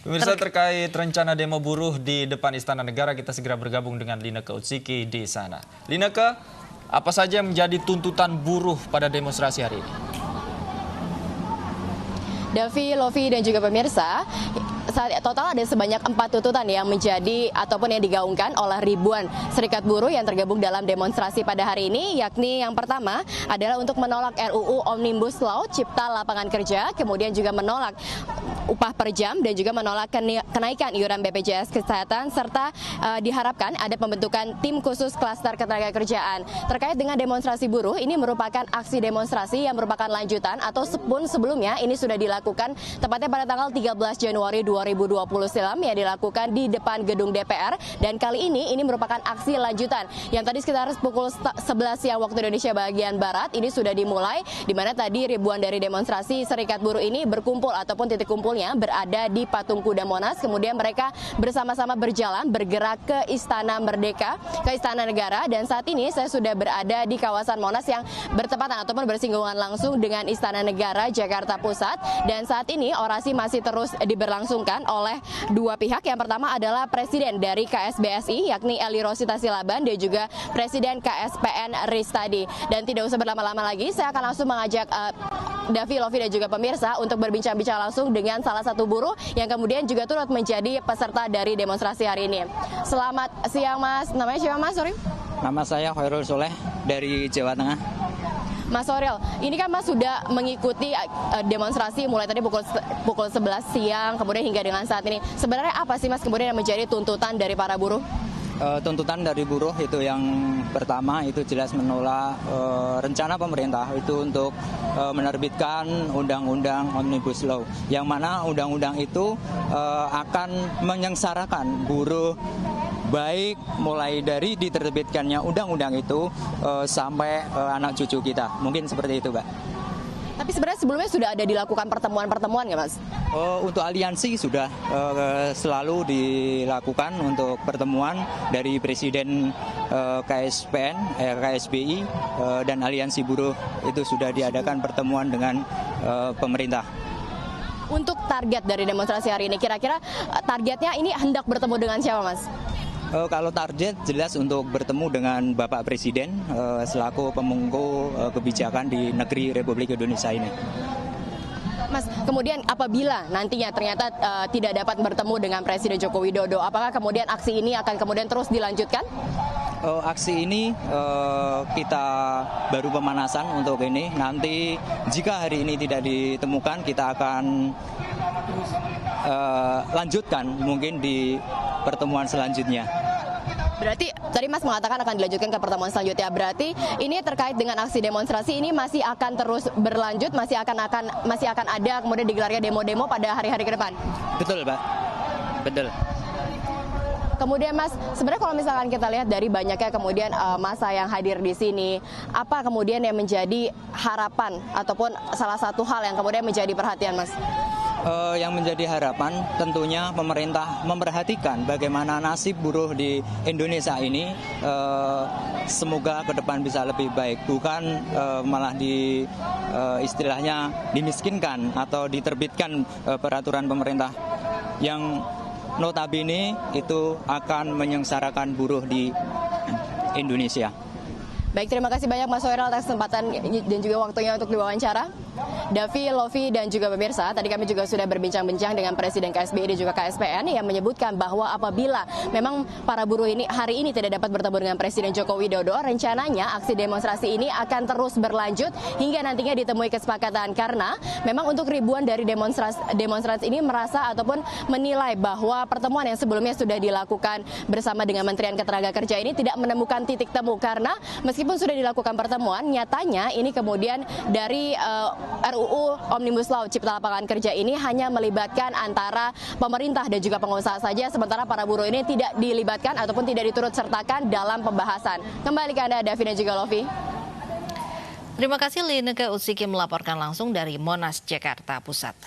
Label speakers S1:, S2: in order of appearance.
S1: Pemirsa, terkait rencana demo buruh di depan Istana Negara, kita segera bergabung dengan Lineke Utsiki di sana. Lineke, apa saja yang menjadi tuntutan buruh pada demonstrasi hari ini?
S2: Davi, Lovi, dan juga pemirsa, total ada sebanyak 4 tuntutan yang menjadi ataupun yang digaungkan oleh ribuan serikat buruh yang tergabung dalam demonstrasi pada hari ini, yakni yang pertama adalah untuk menolak RUU Omnibus Law Cipta Lapangan Kerja, kemudian juga menolak upah per jam dan juga menolak kenaikan iuran BPJS Kesehatan, serta diharapkan ada pembentukan tim khusus klaster ketenagakerjaan. Terkait dengan demonstrasi buruh, ini merupakan aksi demonstrasi yang merupakan lanjutan atau sebelumnya ini sudah dilakukan tepatnya pada tanggal 13 Januari 2020 silam yang dilakukan di depan gedung DPR, dan kali ini merupakan aksi lanjutan yang tadi sekitar pukul 11 siang waktu Indonesia bagian Barat ini sudah dimulai, di mana tadi ribuan dari demonstrasi serikat buruh ini berkumpul ataupun titik kumpulnya berada di Patung Kuda Monas. Kemudian mereka bersama-sama berjalan bergerak ke Istana Merdeka, ke Istana Negara, dan saat ini saya sudah berada di kawasan Monas yang bertepatan ataupun bersinggungan langsung dengan Istana Negara Jakarta Pusat, dan saat ini orasi masih terus diberlangsungkan oleh dua pihak. Yang pertama adalah Presiden dari KSBSI yakni Eli Rosita Silaban dan juga Presiden KSPN Ristadi. Dan tidak usah berlama-lama lagi, saya akan langsung mengajak Davi, Lovi, dan juga pemirsa untuk berbincang-bincang langsung dengan salah satu buruh yang kemudian juga turut menjadi peserta dari demonstrasi hari ini. Selamat siang, Mas. Namanya siapa, Mas? Sorry.
S3: Nama saya Khairul Soleh dari Jawa Tengah.
S2: Mas Soril, ini kan Mas sudah mengikuti demonstrasi mulai tadi pukul 11 siang, kemudian hingga dengan saat ini. Sebenarnya apa sih, Mas, kemudian yang menjadi tuntutan dari para buruh?
S3: Tuntutan dari buruh itu yang pertama itu jelas menolak rencana pemerintah itu untuk menerbitkan undang-undang Omnibus Law, yang mana undang-undang itu akan menyengsarakan buruh, baik mulai dari diterbitkannya undang-undang itu sampai anak cucu kita. Mungkin seperti itu, Mbak.
S2: Tapi sebenarnya sebelumnya sudah ada dilakukan pertemuan-pertemuan nggak, Mas?
S3: Untuk aliansi sudah selalu dilakukan untuk pertemuan dari Presiden KSPN, KSBI, dan aliansi buruh itu sudah diadakan pertemuan dengan pemerintah.
S2: Untuk target dari demonstrasi hari ini, kira-kira targetnya ini hendak bertemu dengan siapa, Mas?
S3: Kalau target jelas untuk bertemu dengan Bapak Presiden selaku pemangku kebijakan di negeri Republik Indonesia ini.
S2: Mas, kemudian apabila nantinya ternyata tidak dapat bertemu dengan Presiden Joko Widodo, apakah kemudian aksi ini akan kemudian terus dilanjutkan?
S3: Aksi ini kita baru pemanasan untuk ini. Nanti jika hari ini tidak ditemukan, kita akan lanjutkan mungkin di pertemuan selanjutnya.
S2: Berarti tadi Mas mengatakan akan dilanjutkan ke pertemuan selanjutnya. Berarti ini terkait dengan aksi demonstrasi ini masih akan terus berlanjut, masih akan ada kemudian digelarnya demo-demo pada hari-hari ke depan.
S3: Betul, Pak. Betul.
S2: Kemudian, Mas, sebenarnya kalau misalkan kita lihat dari banyaknya kemudian massa yang hadir di sini, apa kemudian yang menjadi harapan ataupun salah satu hal yang kemudian menjadi perhatian, Mas?
S3: Yang menjadi harapan tentunya pemerintah memperhatikan bagaimana nasib buruh di Indonesia ini, semoga ke depan bisa lebih baik, bukan malah istilahnya dimiskinkan atau diterbitkan peraturan pemerintah yang notabene itu akan menyengsarakan buruh di Indonesia.
S2: Baik, terima kasih banyak Mas Soiril atas kesempatan dan juga waktunya untuk diwawancara. Davi, Lovi, dan juga pemirsa, tadi kami juga sudah berbincang-bincang dengan Presiden KSBI dan juga KSPN yang menyebutkan bahwa apabila memang para buruh ini hari ini tidak dapat bertemu dengan Presiden Joko Widodo, rencananya aksi demonstrasi ini akan terus berlanjut hingga nantinya ditemui kesepakatan, karena memang untuk ribuan dari demonstran ini merasa ataupun menilai bahwa pertemuan yang sebelumnya sudah dilakukan bersama dengan Kementerian Ketenagakerjaan ini tidak menemukan titik temu, karena meskipun sudah dilakukan pertemuan, nyatanya ini kemudian dari RUU Omnibus Law Cipta Lapangan Kerja ini hanya melibatkan antara pemerintah dan juga pengusaha saja, sementara para buruh ini tidak dilibatkan ataupun tidak diturut sertakan dalam pembahasan. Kembali ke Anda, Davi dan juga Lovi.
S4: Terima kasih Lineke Utsiki melaporkan langsung dari Monas, Jakarta Pusat.